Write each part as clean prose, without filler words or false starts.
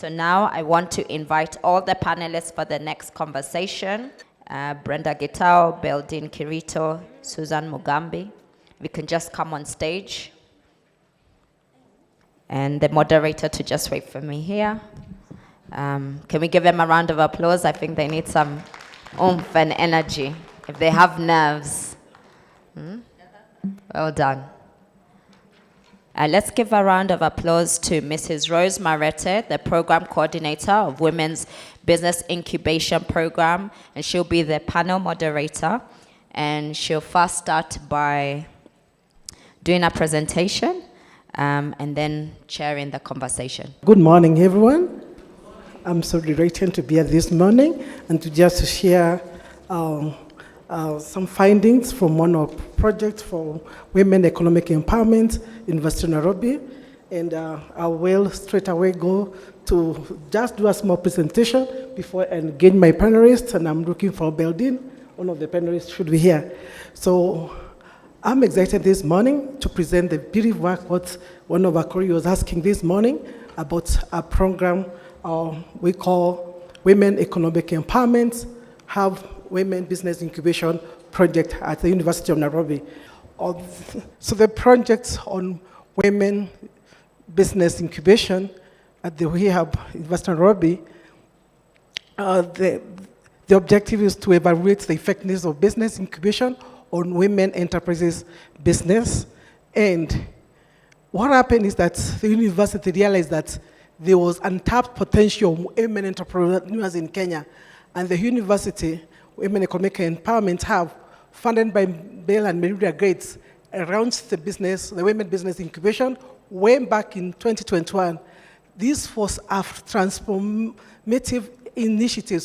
So now I want to invite all the panelists for the next conversation. Brenda Gitao, Beldin Kirito, Susan Mugambi. We can just come on stage. And the moderator to just wait for me here. Can we give them a round of applause? I think they need some oomph and energy, if they have nerves. Well done. Let's give a round of applause to Mrs. Rose Marete, the Program Coordinator of Women's Business Incubation Program, and she'll be the panel moderator. And she'll first start by doing a presentation, and then chairing the conversation. Good morning, everyone. I'm so delighted to be here this morning and to just share some findings from one of projects for women economic empowerment in University of Nairobi. And I will straight away go to just do a small presentation before I engage my panelists, and I'm looking for Beldin. One of the panelists should be here. So I'm excited this morning to present the brief work what one of our colleagues was asking this morning about a program we call Women Economic Empowerment, have Women Business Incubation Project at the University of Nairobi. So the project on women business incubation at the WeHub University of Nairobi, the objective is to evaluate the effectiveness of business incubation on women enterprises business. And what happened is that the university realized that there was untapped potential of women entrepreneurs in Kenya. And the university, Women Economic Empowerment, have funded by Bill and Melinda Gates around the women business incubation way back in 2021. This was a transformative initiative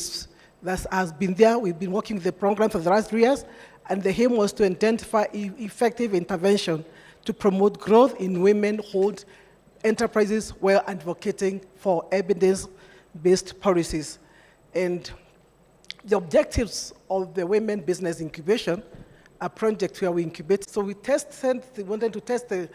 that has been there. We've been working with the program for the last 3 years, and the aim was to identify effective intervention to promote growth in women-owned enterprises while advocating for evidence-based policies. And the objectives of the women business incubation, a project where we incubate. So we wanted to test the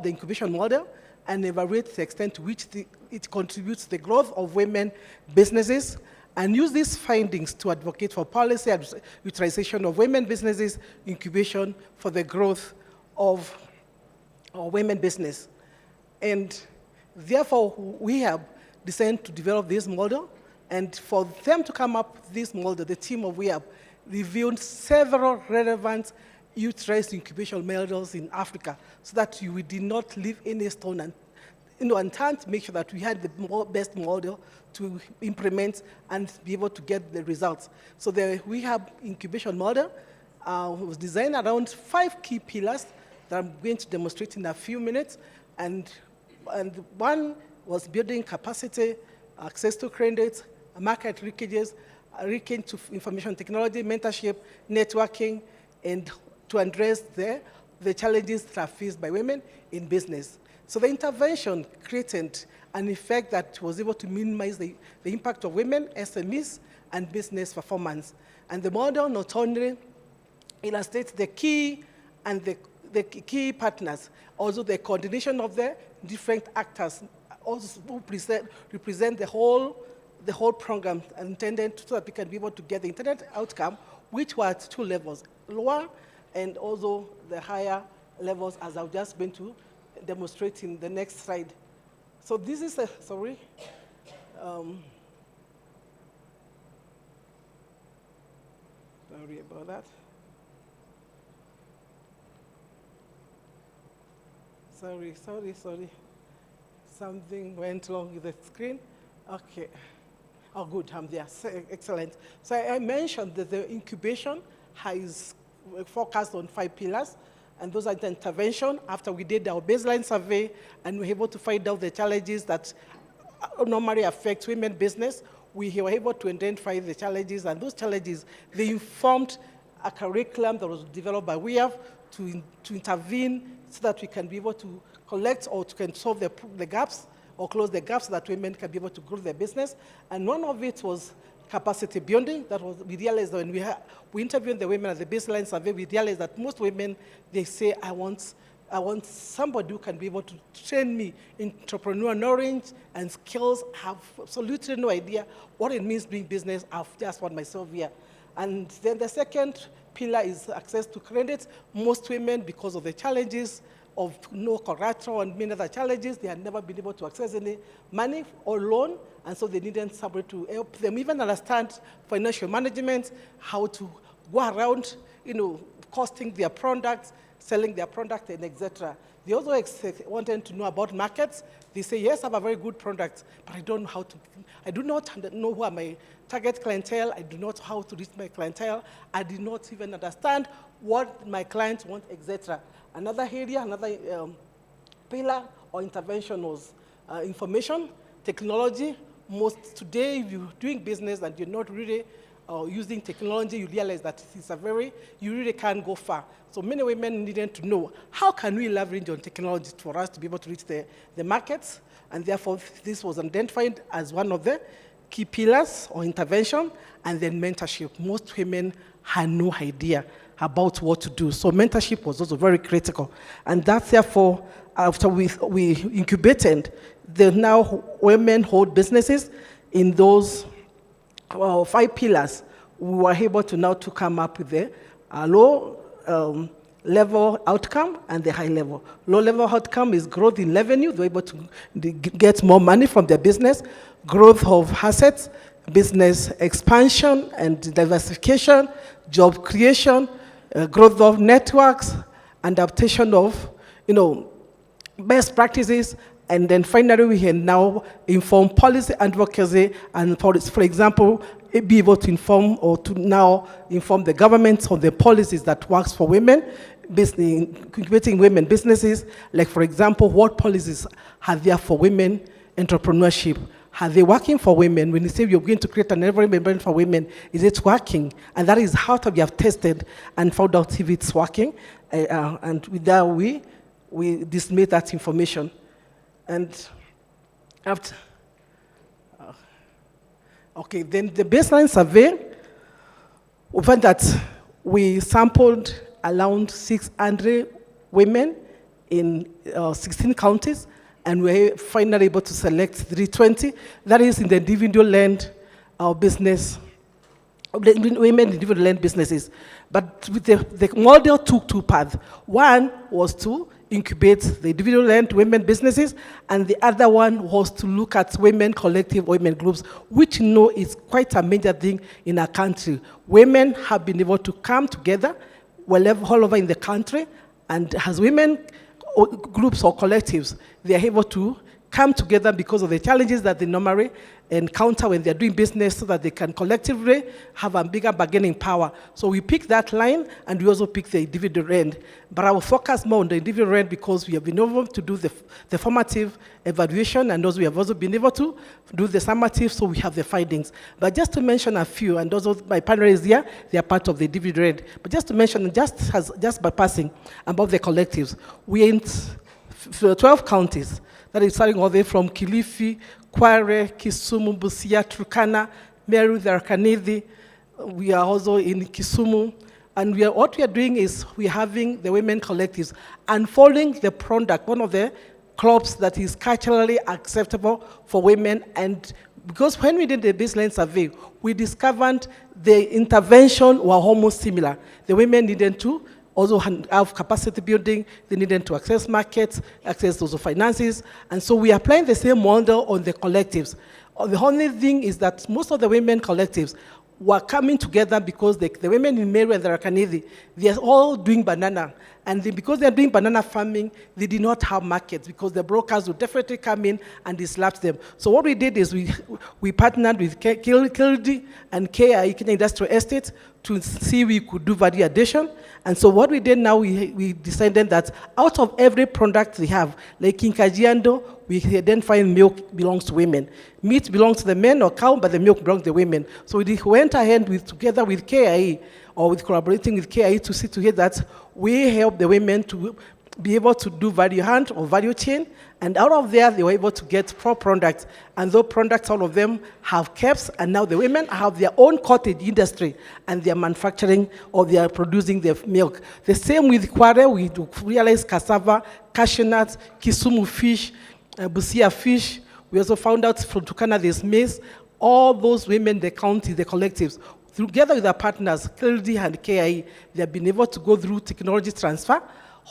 incubation model and evaluate the extent to which it contributes to the growth of women businesses, and use these findings to advocate for policy and utilization of women businesses incubation for the growth of women business. And therefore, we have decided to develop this model. And for them to come up with this model, the team of WeHub reviewed several relevant youth-raised incubation models in Africa, so that we did not leave any stone unturned to make sure that we had the best model to implement and be able to get the results. So the WeHub incubation model was designed around 5 key pillars that I'm going to demonstrate in a few minutes. And one was building capacity, access to credit, market linkages, linking to information technology, mentorship, networking, and to address the challenges that are faced by women in business. So the intervention created an effect that was able to minimize the impact of women, SMEs, and business performance. And the model not only illustrates the key and the key partners, also the coordination of the different actors, also who represent the whole program, intended so that we can be able to get the intended outcome, which were at 2 levels, lower and also the higher levels, as I'm just going to demonstrate in the next slide. So this is sorry about that. Sorry. Something went wrong with the screen. Okay. Oh, good, I'm there. Excellent. So I mentioned that the incubation is focused on 5 pillars, and those are the intervention. After we did our baseline survey, and we were able to find out the challenges that normally affect women business, we were able to identify the challenges, and those challenges, they informed a curriculum that was developed by WeHub to intervene so that we can be able to collect or can solve the gaps or close the gaps so that women can be able to grow their business. And one of it was capacity building. That was, we realized when we interviewed the women at the baseline survey, we realized that most women, they say, I want I want somebody who can be able to train me in entrepreneur knowledge and skills. I have absolutely no idea what it means doing business. I've just want myself here. And then the second pillar is access to credit. Most women, because of the challenges of no collateral and many other challenges, they have never been able to access any money or loan, and so they needed somebody to help them even understand financial management, how to go around, costing their products, selling their product, and etc. They also wanted to know about markets. They say, yes, I have a very good product, but I don't know how to, I do not know who are my target clientele. I do not know how to reach my clientele. I do not even understand what my clients want, etc. Another area, another pillar or intervention was information, technology. Most today, if you're doing business and you're not really using technology, you realize that you really can't go far. So many women needed to know, how can we leverage on technology for us to be able to reach the markets? And therefore, this was identified as one of the key pillars or intervention, and then mentorship. Most women had no idea about what to do. So mentorship was also very critical. And that's therefore, after we incubated, the now women hold businesses in those 5 pillars. We were able to now to come up with the low level outcome and the high level. Low level outcome is growth in revenue. They're able to get more money from their business, growth of assets, business expansion and diversification, job creation, growth of networks, adaptation of best practices, and then finally we can now inform policy advocacy and policy. For example, be able to inform or to now inform the government on the policies that works for women, incubating women businesses. Like for example, what policies are there for women entrepreneurship? Are they working for women? When you say you're going to create an environment for women, is it working? And that is how we have tested and found out if it's working. And with that, we disseminate that information. And after, okay, then the baseline survey, we found that we sampled around 600 women in 16 counties, and we were finally able to select 320. That is in the individual land business, women individual land businesses. But with the model took 2 paths. One was to incubate the individual land women businesses, and the other one was to look at women collective, women groups, which is quite a major thing in our country. Women have been able to come together all over in the country, and as women groups or collectives, they are able to come together because of the challenges that they normally encounter when they're doing business, so that they can collectively have a bigger bargaining power. So we pick that line, and we also pick the individual end. But I will focus more on the individual end because we have been able to do the formative evaluation, and also we have also been able to do the summative, so we have the findings. But just to mention a few, and also my panelists here, they are part of the individual end. But just to mention, just by passing about the collectives, we in 12 counties. That is starting all the way from Kilifi, Kware, Kisumu, Busia, Turkana, Meru, Tharaka-Nithi. We are also in Kisumu. And what we are doing is we're having the women collectives unfolding the product, one of the crops that is culturally acceptable for women. And because when we did the baseline survey, we discovered the intervention were almost similar. The women needed to also have capacity building, they needed to access markets, access those finances, and so we are applying the same model on the collectives. The only thing is that most of the women collectives were coming together because the women in Meru and Tharaka-Nithi, they are all doing banana. And because they are doing banana farming, they did not have markets because the brokers would definitely come in and disrupt them. So what we did is we partnered with Kildi and KI, Kenya Industrial Estate, to see we could do value addition. And so what we did now, we decided that out of every product we have, like in Kajiado, we identify milk belongs to women. Meat belongs to the men or cow, but the milk belongs to the women. So we went ahead together with KI, or with collaborating with KI to see to hear that we help the women to be able to do value hand or value chain. And out of there, they were able to get 4 products. And those products, all of them have caps. And now the women have their own cottage industry. And they are manufacturing or they are producing their milk. The same with Kware, we realized cassava, cashew nuts, Kisumu fish, Busia fish. We also found out from Turkana there's maize. All those women, the counties, the collectives, together with their partners, KLD and KIE, they have been able to go through technology transfer,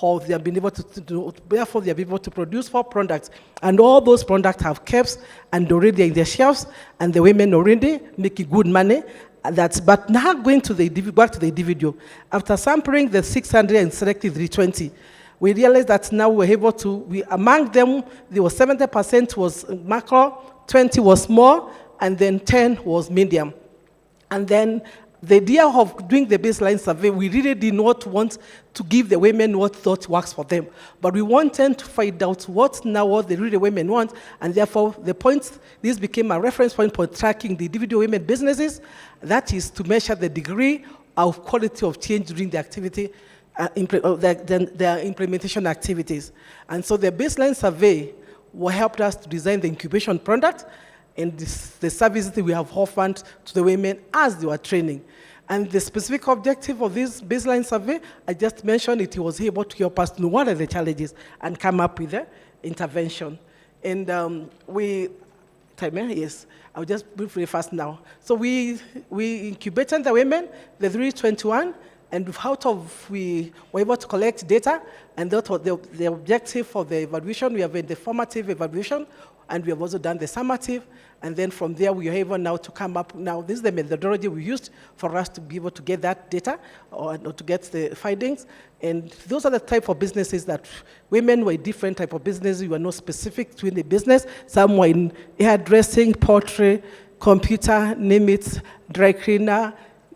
or they have been able to do, therefore they have been able to produce 4 products. And all those products have caps and already in their shelves, and the women already making good money. But now going to back to the individual, after sampling the 600 and selected 320, we realized that now we're able to, among them, there was 70% was macro, 20 was small, and then 10 was medium. And then the idea of doing the baseline survey, we really did not want to give the women what thought works for them. But we wanted to find out what the real women want, and therefore this became a reference point for tracking the individual women businesses. That is to measure the degree of quality of change during the activity, their implementation activities. And so the baseline survey helped us to design the incubation product, and the services that we have offered to the women as they were training. And the specific objective of this baseline survey, I just mentioned it was able to help us know what are the challenges and come up with the intervention. And yes, I'll just move really fast now. So we incubated the women, the 321, and out of we were able to collect data, and that was the objective for the evaluation. We have the formative evaluation, and we have also done the summative, and then from there we are able now to come up. Now this is the methodology we used for us to be able to get that data or to get the findings. And those are the type of businesses that women were different type of businesses. We were not specific to any business. Some were in hairdressing, poultry, computer, name it, dry cleaner,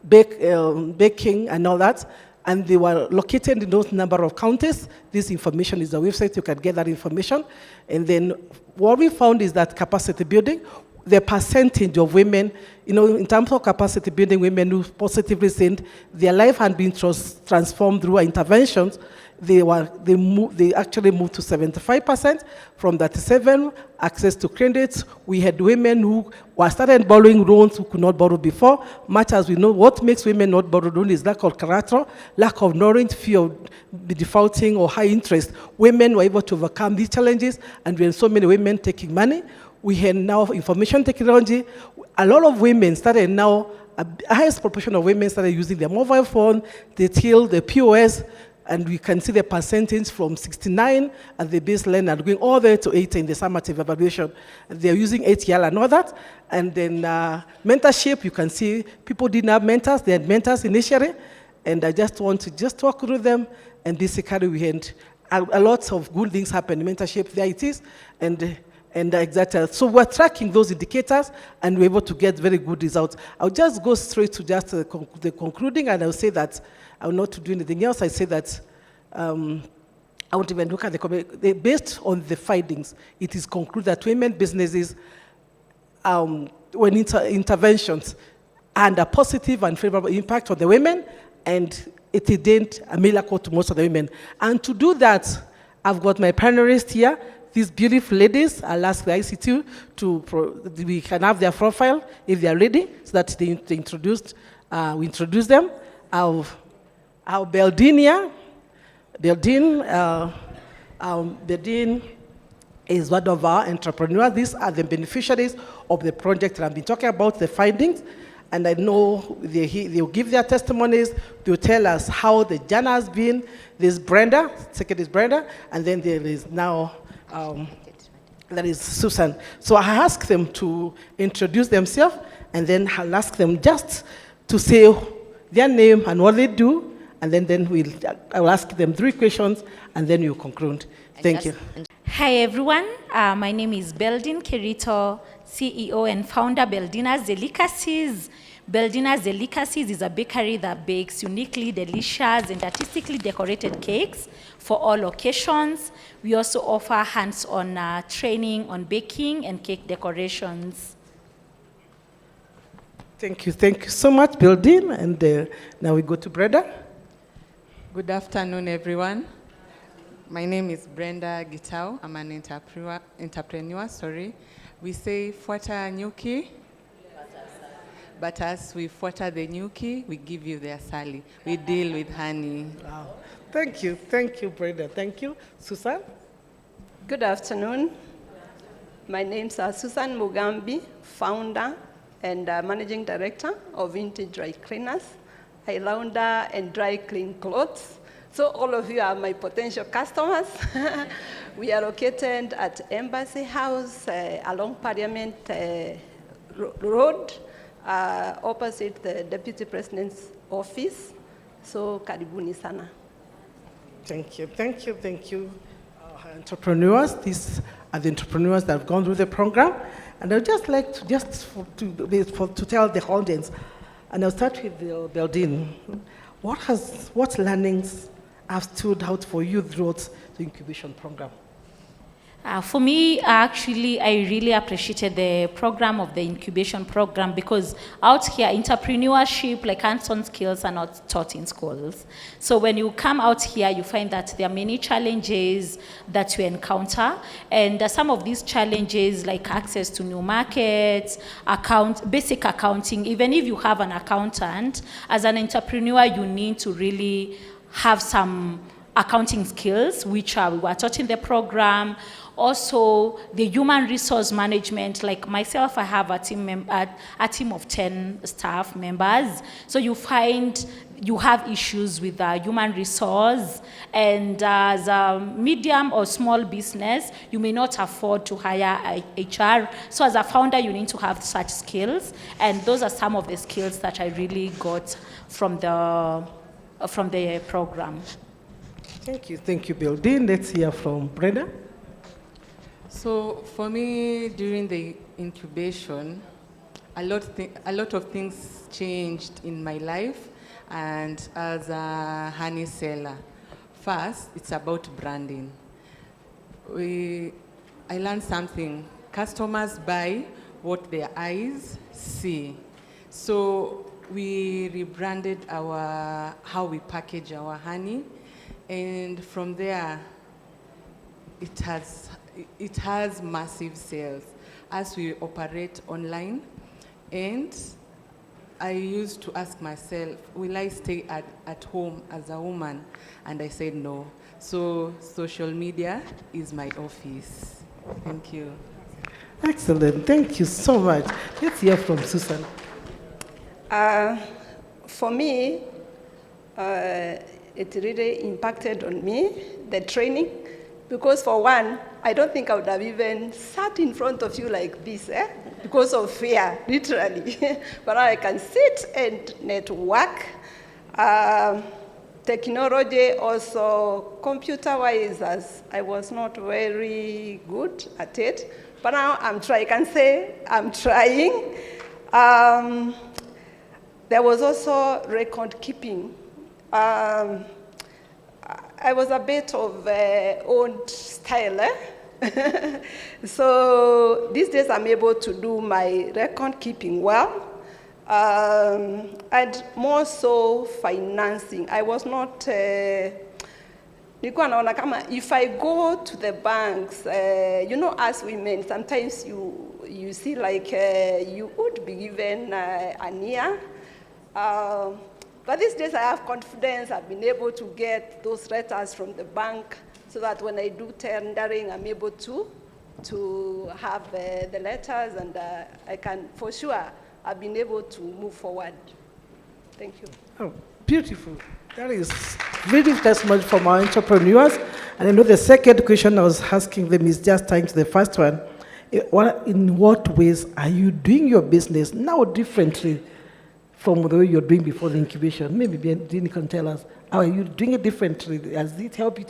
baking, and all that. And they were located in those number of counties. This information is on the website. You can get that information. And then what we found is that capacity building, the percentage of women, in terms of capacity building, women who positively said their life had been transformed through interventions, they actually moved to 75% from 37. Access to credits. We had women who were started borrowing loans who could not borrow before. Much as we know, what makes women not borrow loans is lack of collateral, lack of knowledge, fear of defaulting or high interest. Women were able to overcome these challenges, and we had so many women taking money. We had now information technology. A lot of women started now, a highest proportion of women started using their mobile phone, the till, the POS, and we can see the percentage from 69 at the baseline and going all the way to 80 in the summative evaluation. They're using ATL and all that. And then mentorship, you can see people didn't have mentors. They had mentors initially. And I just want to talk through them. And basically we had a lot of good things happen in mentorship. There it is. And exactly. So we're tracking those indicators, and we're able to get very good results. I'll just go straight to just the concluding, and I'll say that I will not do anything else. I say that I won't even look at based on the findings, it is concluded that women businesses, when interventions, had a positive and favorable impact on the women, and it didn't a miracle to most of the women. And to do that, I've got my panelists here. These beautiful ladies, I'll ask the ICT we can have their profile if they are ready, so that we introduce them. Our Beldinia, Beldin is one of our entrepreneurs. These are the beneficiaries of the project that I've been talking about, the findings. And I know they'll give their testimonies. They'll tell us how the journey has been. There's Brenda, second is Brenda, and then there is now that is Susan. So I ask them to introduce themselves, and then I'll ask them just to say their name and what they do, and then I'll ask them 3 questions, and then we'll conclude. Thank you. Hi everyone, my name is Beldin Kirito, CEO and founder Beldina's Delicacies. Beldina's Delicacies is a bakery that bakes uniquely delicious and artistically decorated cakes for all occasions. We also offer hands-on training on baking and cake decorations. Thank you so much, Beldin. And now we go to Brenda. Good afternoon, everyone. My name is Brenda Gitau. I'm an entrepreneur, sorry. We say fuata nyuki, but as we fuata the nyuki, we give you the asali. We deal with honey. Wow. Thank you, Brenda. Thank you. Susan? Good afternoon. My name's Susan Mugambi, founder and managing director of Vintage Dry Cleaners. I launder and dry clean clothes. So all of you are my potential customers. We are located at Embassy House along Parliament Road, opposite the Deputy President's office. So karibuni sana. Thank you. Entrepreneurs, these are the entrepreneurs that have gone through the program. And I'd just like to tell the audience, and I'll start with Beldin. What learnings have stood out for you throughout the incubation program? For me, actually, I really appreciated the program of the incubation program because out here, entrepreneurship, like hands-on skills, are not taught in schools. So when you come out here, you find that there are many challenges that you encounter, and some of these challenges, like access to new markets, basic accounting. Even if you have an accountant, as an entrepreneur, you need to really have some accounting skills, which we were taught in the program. Also, the human resource management, like myself, I have a team of 10 staff members. So you find you have issues with human resource, and as a medium or small business, you may not afford to hire HR. So as a founder, you need to have such skills, and those are some of the skills that I really got from the program. Thank you, Beldin. Let's hear from Brenda. So for me, during the incubation, a lot of things changed in my life, and as a honey seller. First, it's about branding. I learned something. Customers buy what their eyes see. So we rebranded how we package our honey, and from there, it has massive sales as we operate online. And I used to ask myself, will I stay at home as a woman? And I said no. So social media is my office. Thank you. Excellent. Thank you so much. Let's hear from Susan. For me, it really impacted on me, the training, because for one, I don't think I would have even sat in front of you like this, because of fear, literally. But now I can sit and network. Technology also, computer-wise, as I was not very good at it, but now I'm trying. I can say I'm trying. There was also record keeping. I was a bit of old style. So these days I'm able to do my record keeping well. And more so financing. I was not, if I go to the banks, as women, sometimes you see like you would be given a year. But these days I have confidence. I've been able to get those letters from the bank so that when I do tendering, I'm able to have the letters, and I can, for sure, I've been able to move forward. Thank you. Oh, beautiful. That is really testimony from our entrepreneurs. And I know the second question I was asking them is just tying to the first one. In what ways are you doing your business now differently from the way you're doing before the incubation? Maybe Dini can tell us, how are you doing it differently? Has it helped you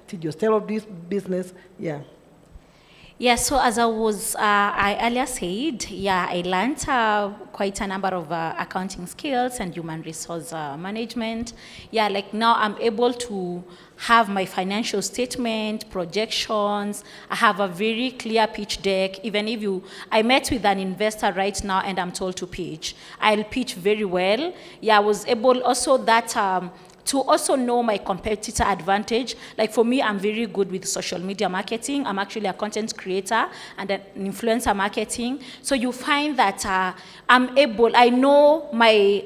to your style of this business? Yeah. Yeah, so as I earlier said, I learned quite a number of accounting skills and human resource management. Yeah, like now I'm able to have my financial statement, projections. I have a very clear pitch deck. Even if I met with an investor right now and I'm told to pitch, I'll pitch very well. Yeah, I was able also that to also know my competitor advantage. Like for me, I'm very good with social media marketing. I'm actually a content creator and an influencer marketing. So you find that I know my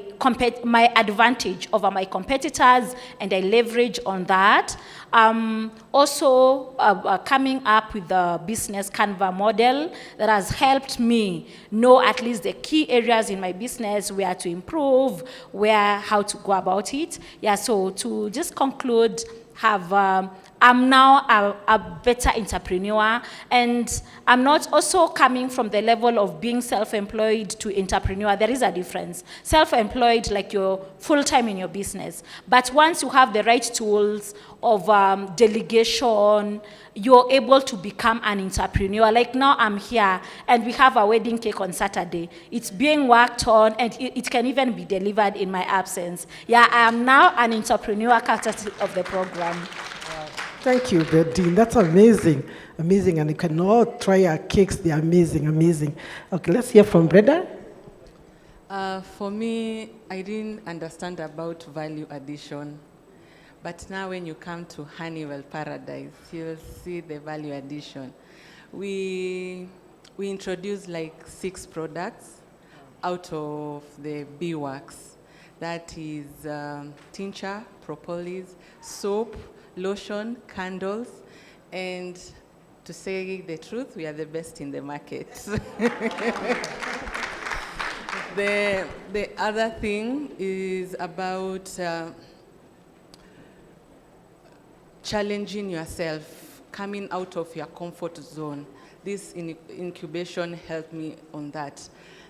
advantage over my competitors, and I leverage on that. Also coming up with the business Canva model that has helped me know at least the key areas in my business, where to improve, how to go about it. Yeah, so to just conclude, I'm now a better entrepreneur, and I'm not also coming from the level of being self-employed to entrepreneur. There is a difference. Self-employed, like you're full-time in your business, but once you have the right tools of delegation, you're able to become an entrepreneur. Like now I'm here, and we have a wedding cake on Saturday. It's being worked on, and it can even be delivered in my absence. Yeah, I am now an entrepreneur courtesy of the program. Thank you, Dean. That's amazing. Amazing. And you can all try our cakes. They're amazing, amazing. Okay, let's hear from Brenda. For me, I didn't understand about value addition. But now when you come to Honeywell Paradise, you'll see the value addition. We introduced like 6 products out of the B-Works. That is tincture, propolis, soap, lotion, candles, and to say the truth, we are the best in the market. The other thing is about challenging yourself, coming out of your comfort zone. This incubation helped me on that.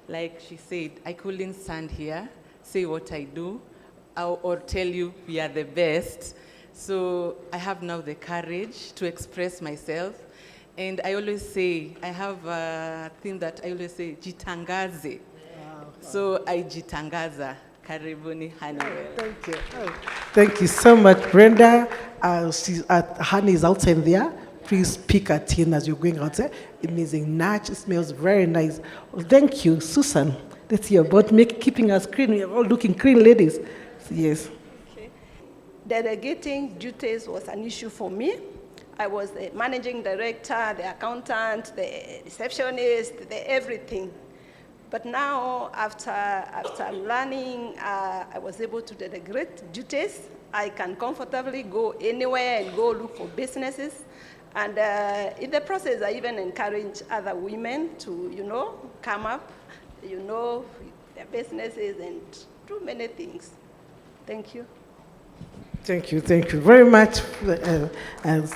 Like she said, I couldn't stand here, say what I do, or tell you we are the best. So I have now the courage to express myself. And I always say, I have a thing that I always say, jitangaze. Wow. So I jitangaza. Karibuni Honeywell. Thank you. Thank you so much, Brenda. Honey is outside there. Please pick a tin as you're going outside. Amazing natch. It smells very nice. Well, thank you, Susan. Let's hear about keeping us clean. We're all looking clean, ladies. Yes. Delegating duties was an issue for me. I was the managing director, the accountant, the receptionist, the everything. But now, after learning, I was able to delegate duties. I can comfortably go anywhere and go look for businesses. And in the process, I even encourage other women to, come up, their businesses and do many things. Thank you. Thank you very much. And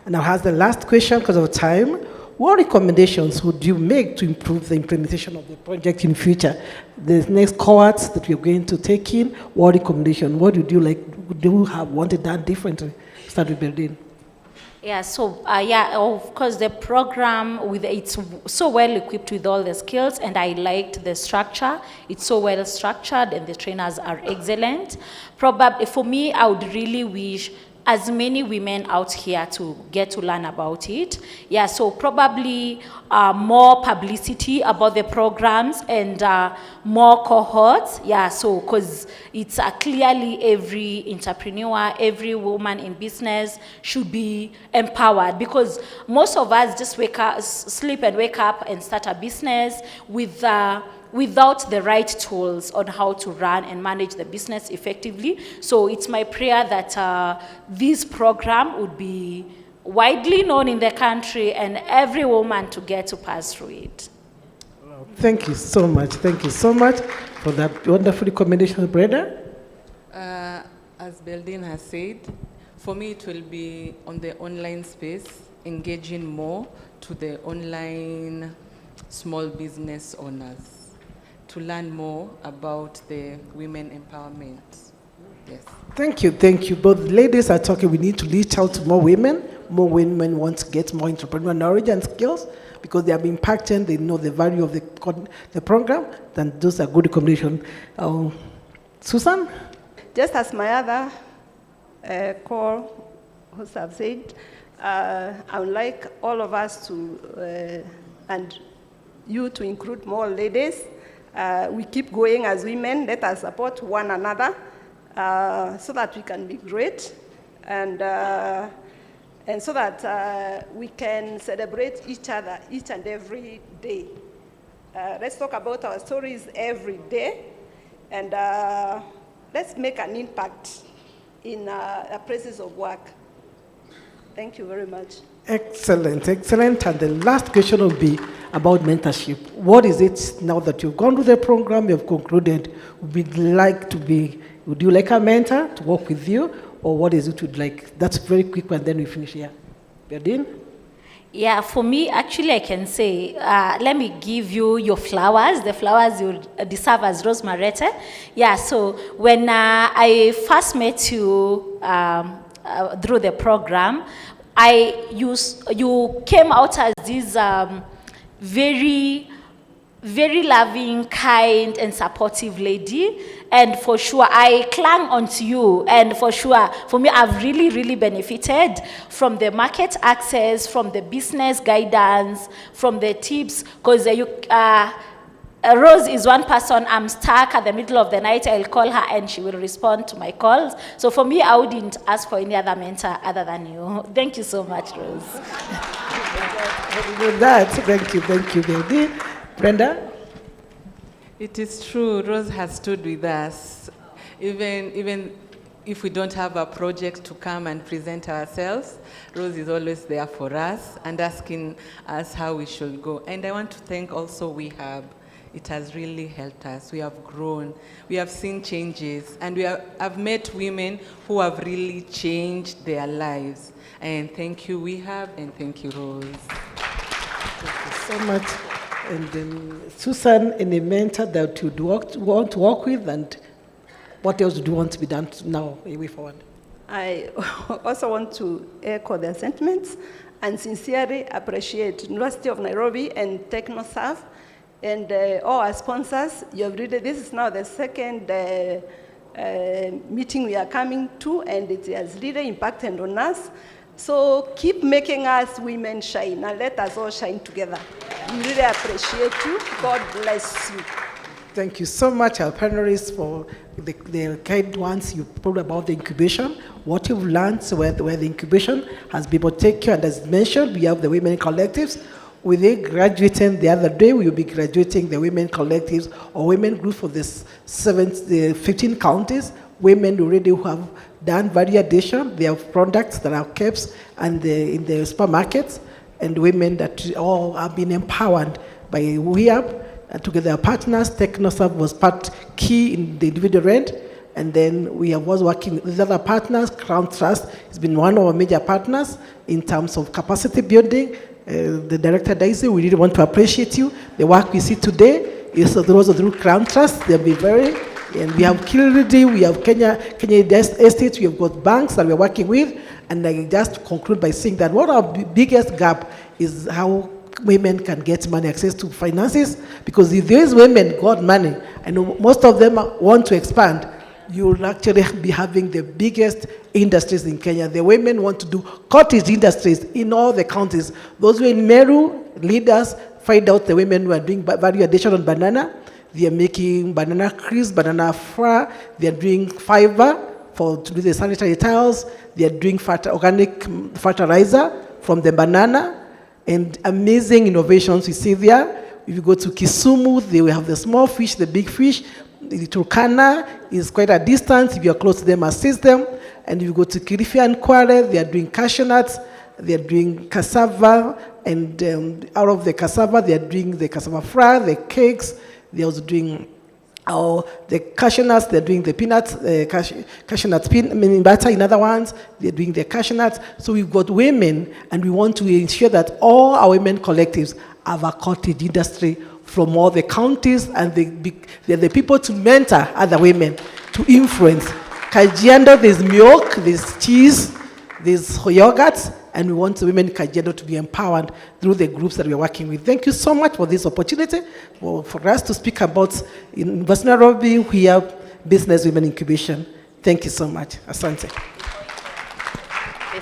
now has the last question because of time. What recommendations would you make to improve the implementation of the project in future? The next cohorts that we're going to take in, what recommendation? What would you have wanted done differently? Start with Berdine. Yeah, so of course the program it's so well equipped with all the skills, and I liked the structure. It's so well structured, and the trainers are excellent. Probably for me, I would really wish as many women out here to get to learn about it. Yeah, so probably more publicity about the programs and more cohorts. Yeah, so because it's clearly every entrepreneur, every woman in business should be empowered, because most of us just sleep and wake up and start a business without the right tools on how to run and manage the business effectively. So it's my prayer that this program would be widely known in the country and every woman to get to pass through it. Well, thank you so much. Thank you so much for that wonderful recommendation, Brenda. As Beldine has said, for me it will be on the online space, engaging more to the online small business owners, to learn more about the women empowerment. Yes. Thank you. Both ladies are talking, we need to reach out to more women. More women want to get more entrepreneurial knowledge and skills because they are being impacted, they know the value of the program, then those are good recommendations. Susan? Just as my other co-hosts have said, I would like all of us to, and you to include more ladies. We keep going as women. Let us support one another. so that we can be great and so that we can celebrate each other each and every day. Let's talk about our stories every day, and let's make an impact in a places of work. Thank you very much. Excellent, excellent. And the last question will be about mentorship. What is it now that you've gone through the program, you've concluded, would you like a mentor to work with you, or what is it you'd like? That's very quick, and then we finish here. Berdine? Yeah, for me, actually, I can say, let me give you your flowers, the flowers you deserve as Rose Marete. Yeah, so when I first met you through the program, you came out as this very, very loving, kind, and supportive lady. And for sure, I clung onto you. And for sure, for me, I've really, really benefited from the market access, from the business guidance, from the tips. Because Rose is one person, I'm stuck at the middle of the night, I'll call her and she will respond to my calls. So for me, I wouldn't ask for any other mentor other than you. Thank you so much, Rose. With that, thank you, baby. Brenda? It is true, Rose has stood with us. Even if we don't have a project to come and present ourselves, Rose is always there for us and asking us how we should go. And I want to thank also WeHub. It has really helped us. We have grown. We have seen changes. And I've met women who have really changed their lives. And thank you, WeHub, and thank you, Rose. Thank you so much. And Susan, any mentor that you want to work with, and what else do you want to be done now, way forward? I also want to echo their sentiments and sincerely appreciate University of Nairobi and TechnoServe and all our sponsors. This is now the second meeting we are coming to, and it has really impacted on us. So keep making us women shine, and let us all shine together. We really appreciate you. God bless you. Thank you so much, our panelists, for the kind ones you told about the incubation, what you've learned, where the incubation has been able to take you. And as mentioned, we have the women collectives. With the graduating the other day, we will be graduating the women collectives or women groups for the 15 counties. Women already who have done value addition. They have products that are kept and in the supermarkets, and women that all have been empowered by WeHub. And together our partners, TechnoServe was key in the individual end. And then we was working with other partners. Crown Trust has been one of our major partners in terms of capacity building. The director Daisy, we really want to appreciate you. The work we see today is also through Crown Trust. They'll be very, and we have Kilridi, we have Kenya Estate, we have got banks that we're working with. And I just conclude by saying that one of our biggest gap is how women can get money, access to finances, because if these women got money, I know most of them want to expand, you'll actually be having the biggest industries in Kenya. The women want to do cottage industries in all the counties. Those who are in Meru, leaders, find out the women who are doing value addition on banana. They are making banana crisp, banana flour. They are doing fiber to do the sanitary towels. They are doing organic fertilizer from the banana. And amazing innovations we see there. If you go to Kisumu, they will have the small fish, the big fish. The Turkana is quite a distance. If you're close to them, assist them. And if you go to Kilifi and Kwale, they are doing cashew nuts, they are doing cassava, and out of the cassava, they are doing the cassava flour, the cakes. They're also doing the cashew nuts, they're doing the peanuts, cashew nuts, butter in other ones, they're doing the cashew nuts. So we've got women, and we want to ensure that all our women collectives have a cottage industry from all the counties, and they're the people to mentor other women, to influence. Kajiado, there's milk, there's cheese, there's yogurt, and we want the women in Kajiado to be empowered through the groups that we're working with. Thank you so much for this opportunity, for us to speak about University of Nairobi, we have Business Women Incubation. Thank you so much. Asante.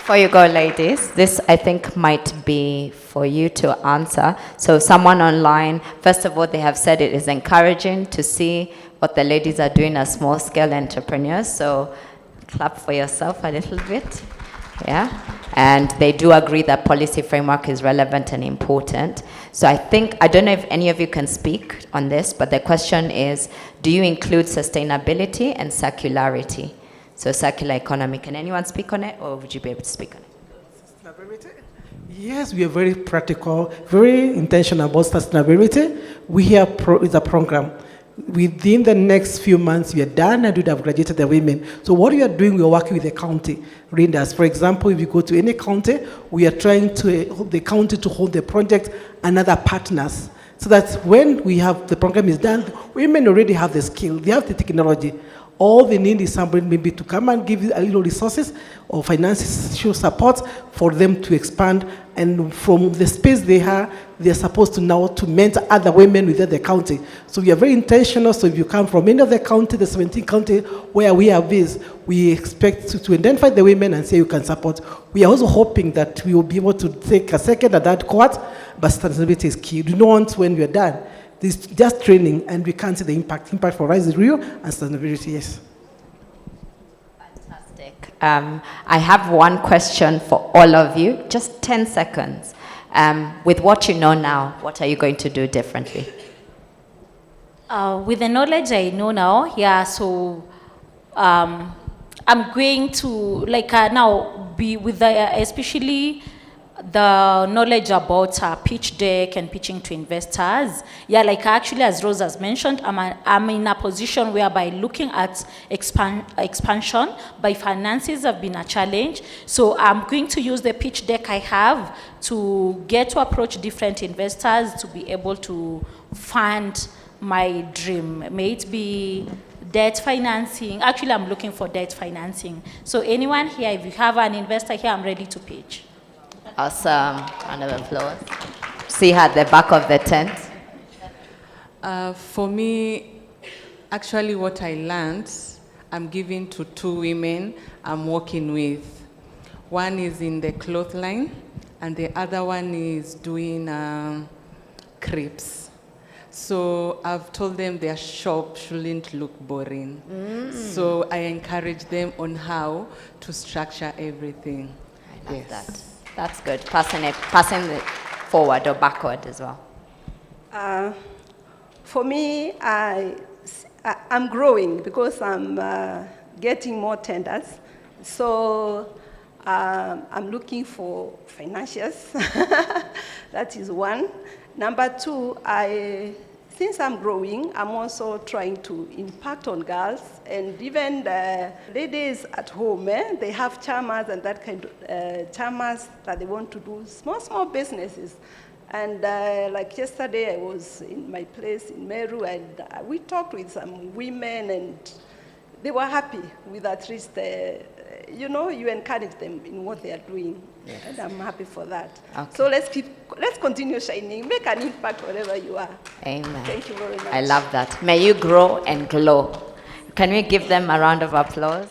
Before you go, ladies, this I think might be for you to answer. So someone online, first of all, they have said it is encouraging to see what the ladies are doing as small-scale entrepreneurs. So clap for yourself a little bit. Yeah. And they do agree that policy framework is relevant and important. So I don't know if any of you can speak on this, but the question is, do you include sustainability and circularity? So circular economy, can anyone speak on it, or would you be able to speak on it? Sustainability? Yes, we are very practical, very intentional about sustainability. We have is a program. Within the next few months, we are done and we have graduated the women. So what we are doing, we are working with the county leaders. For example, if you go to any county, we are trying to the county to hold the project and other partners. So that when we have the program is done, women already have the skill, they have the technology. All they need is somebody maybe to come and give a little resources or financial support for them to expand. And from the space they're supposed to now to mentor other women within the county. So we are very intentional. So if you come from any of the county, the 17 county where we have this, we expect to identify the women and say you can support. We are also hoping that we will be able to take a second and third cohort, but sustainability is key. We don't want when we are done. This is just training, and we can't see the impact. Impact for us is real, and sustainability, yes. Fantastic. I have one question for all of you, just 10 seconds. With what you know now, what are you going to do differently? With the knowledge I know now, yeah, so I'm going to, now be with the, especially the knowledge about pitch deck and pitching to investors. Yeah, actually, as Rose has mentioned, I'm in a position whereby looking at expansion by finances have been a challenge. So I'm going to use the pitch deck I have to get to approach different investors to be able to fund my dream. May it be debt financing. Actually, I'm looking for debt financing. So anyone here, if you have an investor here, I'm ready to pitch. Awesome. Round of applause. See her at the back of the tent. For me, actually what I learned, I'm giving to 2 women I'm working with. One is in the cloth line, and the other one is doing crepes. So I've told them their shop shouldn't look boring. So I encourage them on how to structure everything. I love that. That's good. Passing it forward or backward as well. For me, I'm growing because I'm getting more tenders. So I'm looking for financiers. That is one. Number 2, since I'm growing, I'm also trying to impact on girls and even the ladies at home. They have chamas and that kind of chamas that they want to do small businesses. And like yesterday, I was in my place in Meru, and we talked with some women, and they were happy with at least, you encourage them in what they are doing. Yes. And I'm happy for that. Okay. So let's continue shining, make an impact wherever you are. Amen. Thank you very much. I love that. May you grow and glow. Can we give them a round of applause?